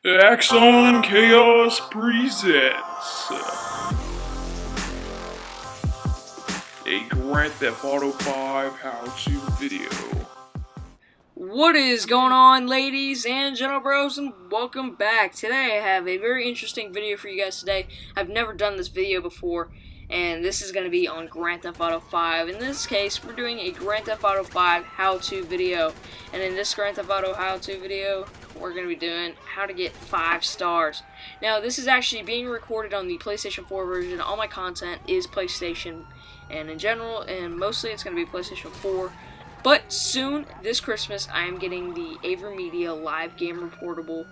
Axon Chaos presents a Grand Theft Auto 5 How To video. What is going on, ladies and gentlemen, and welcome back. Today I have a very interesting video for you guys today. I've never done this video before, and this is going to be on Grand Theft Auto 5. In this case, we're doing a Grand Theft Auto 5 how-to video. And in this Grand Theft Auto how-to video, we're going to be doing how to get 5 stars. Now, this is actually being recorded on the PlayStation 4 version. All my content is PlayStation, and in general, and mostly it's going to be PlayStation 4. But soon, this Christmas, I am getting the AverMedia Live Gamer Portable,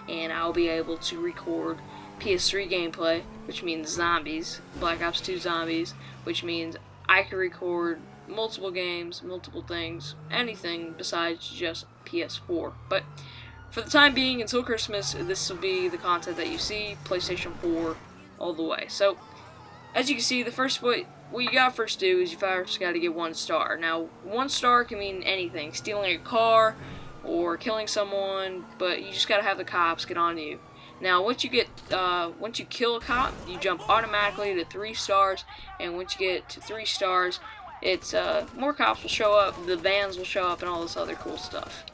and I'll be able to record PS3 gameplay, which means zombies, Black Ops 2 zombies, which means I can record multiple games, multiple things, anything besides just PS4. But for the time being, until Christmas, this will be the content that you see, PlayStation 4 all the way. So, as you can see, the first what you gotta first do is you first gotta get 1 star. Now, 1 star can mean anything, stealing a car or killing someone, but you just gotta have the cops get on you. Now, once you kill a cop, you jump automatically to 3 stars, and once you get to 3 stars, it's more cops will show up, the vans will show up, and all this other cool stuff.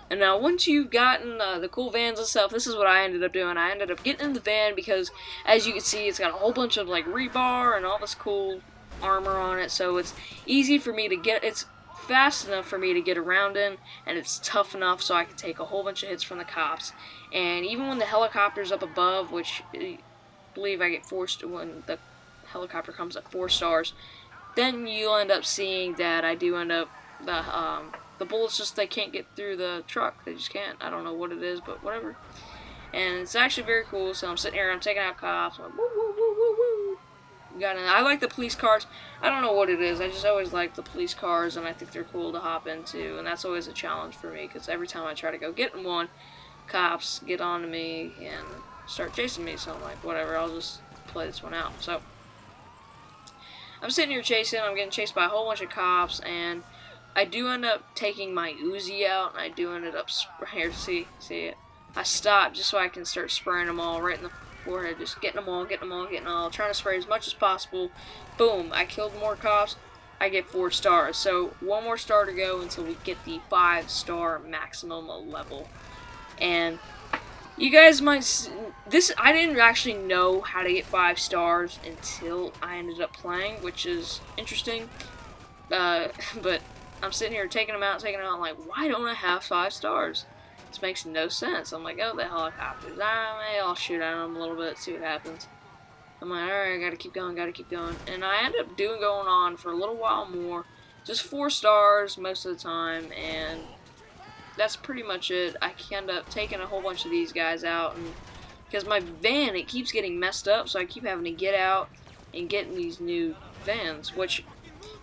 And now, once you've gotten the cool vans and stuff, this is what I ended up doing. I ended up getting in the van because, as you can see, it's got a whole bunch of like rebar and all this cool armor on it, so it's easy for me to get. It's fast enough for me to get around in, and it's tough enough so I can take a whole bunch of hits from the cops. And even when the helicopter's up above, which I believe I get forced when the helicopter comes up 4 stars, then you'll end up seeing that I do end up the bullets just they can't get through the truck. They just can't. I don't know what it is, but whatever. And it's actually very cool. So I'm sitting here, I'm taking out cops. I'm like, woo woo woo woo woo. I like the police cars. I don't know what it is. I just always like the police cars, and I think they're cool to hop into. And that's always a challenge for me, because every time I try to go get in one, cops get onto me and start chasing me. So I'm like, whatever, I'll just play this one out. So I'm sitting here chasing. I'm getting chased by a whole bunch of cops, and I do end up taking my Uzi out, and I do end up here. See it. I stop just so I can start spraying them all right in the forehead, just getting them all, trying to spray as much as possible. Boom! I killed more cops. I get 4 stars. So 1 more star to go until we get the 5-star maximum level. And you guys might I didn't actually know how to get 5 stars until I ended up playing, which is interesting. But I'm sitting here taking them out. I'm like, why don't I have 5 stars? This makes no sense. I'm like, oh, the helicopters. I'll shoot at them a little bit, see what happens. I'm like, alright, I gotta keep going. And I end up going on for a little while more. Just 4 stars most of the time, and that's pretty much it. I end up taking a whole bunch of these guys out, and because my van, it keeps getting messed up, so I keep having to get out and get in these new vans, which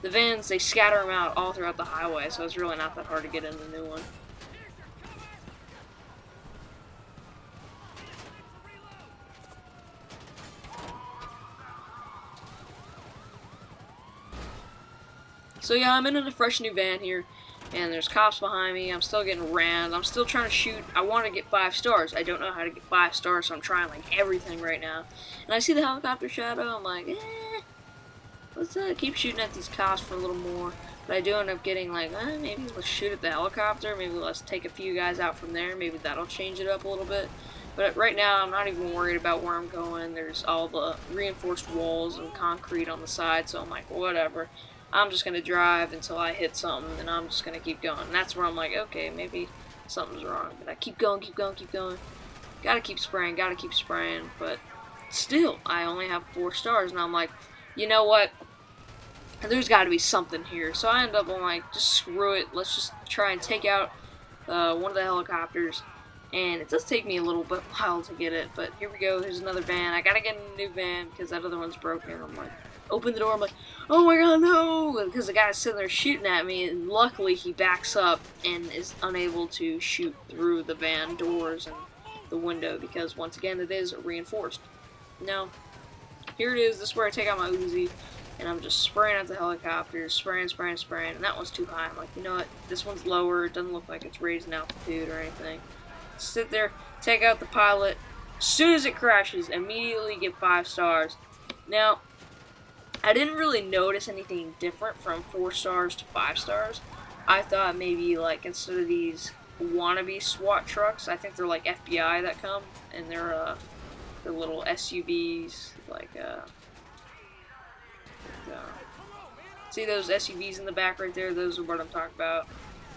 the vans, they scatter them out all throughout the highway, so it's really not that hard to get in the new one. So yeah, I'm in a fresh new van here, and there's cops behind me. I'm still getting rammed. I'm still trying to shoot. I want to get 5 stars. I don't know how to get 5 stars, so I'm trying like everything right now. And I see the helicopter shadow. I'm like, let's keep shooting at these cops for a little more. But I do end up getting like, maybe let's shoot at the helicopter. Maybe let's take a few guys out from there. Maybe that'll change it up a little bit. But right now, I'm not even worried about where I'm going. There's all the reinforced walls and concrete on the side, so I'm like, whatever. I'm just going to drive until I hit something, and I'm just going to keep going. And that's where I'm like, okay, maybe something's wrong. But I keep going. Gotta keep spraying, but still, I only have 4 stars, and I'm like, you know what? There's got to be something here. So I end up, I'm like, just screw it. Let's just try and take out one of the helicopters. And it does take me a little bit while to get it, but here we go. There's another van. I gotta get in a new van because that other one's broken. I'm like, open the door. I'm like, oh my god, no! Because the guy's sitting there shooting at me, and luckily he backs up and is unable to shoot through the van doors and the window because, once again, it is reinforced. Now, here it is. This is where I take out my Uzi, and I'm just spraying at the helicopters, spraying, and that one's too high. I'm like, you know what? This one's lower. It doesn't look like it's raised in altitude or anything. Sit there, take out the pilot. As soon as it crashes, immediately get 5 stars. Now, I didn't really notice anything different from 4 stars to 5 stars. I thought maybe, like, instead of these wannabe SWAT trucks, I think they're like FBI that come, and they're little SUVs, like, see those SUVs in the back right there? Those are what I'm talking about.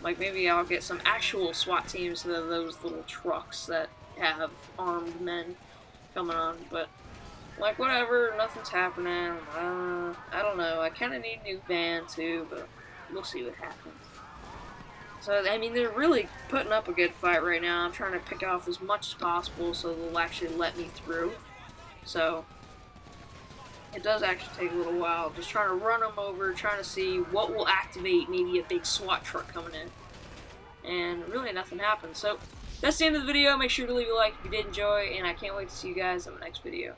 Like, maybe I'll get some actual SWAT teams instead of those little trucks that have armed men coming on, but, like, whatever, nothing's happening. I don't know. I kind of need a new van, too, but we'll see what happens. So, I mean, they're really putting up a good fight right now. I'm trying to pick off as much as possible so they'll actually let me through. So, it does actually take a little while. Just trying to run them over, trying to see what will activate maybe a big SWAT truck coming in. And really nothing happens. So, that's the end of the video. Make sure to leave a like if you did enjoy, and I can't wait to see you guys in the next video.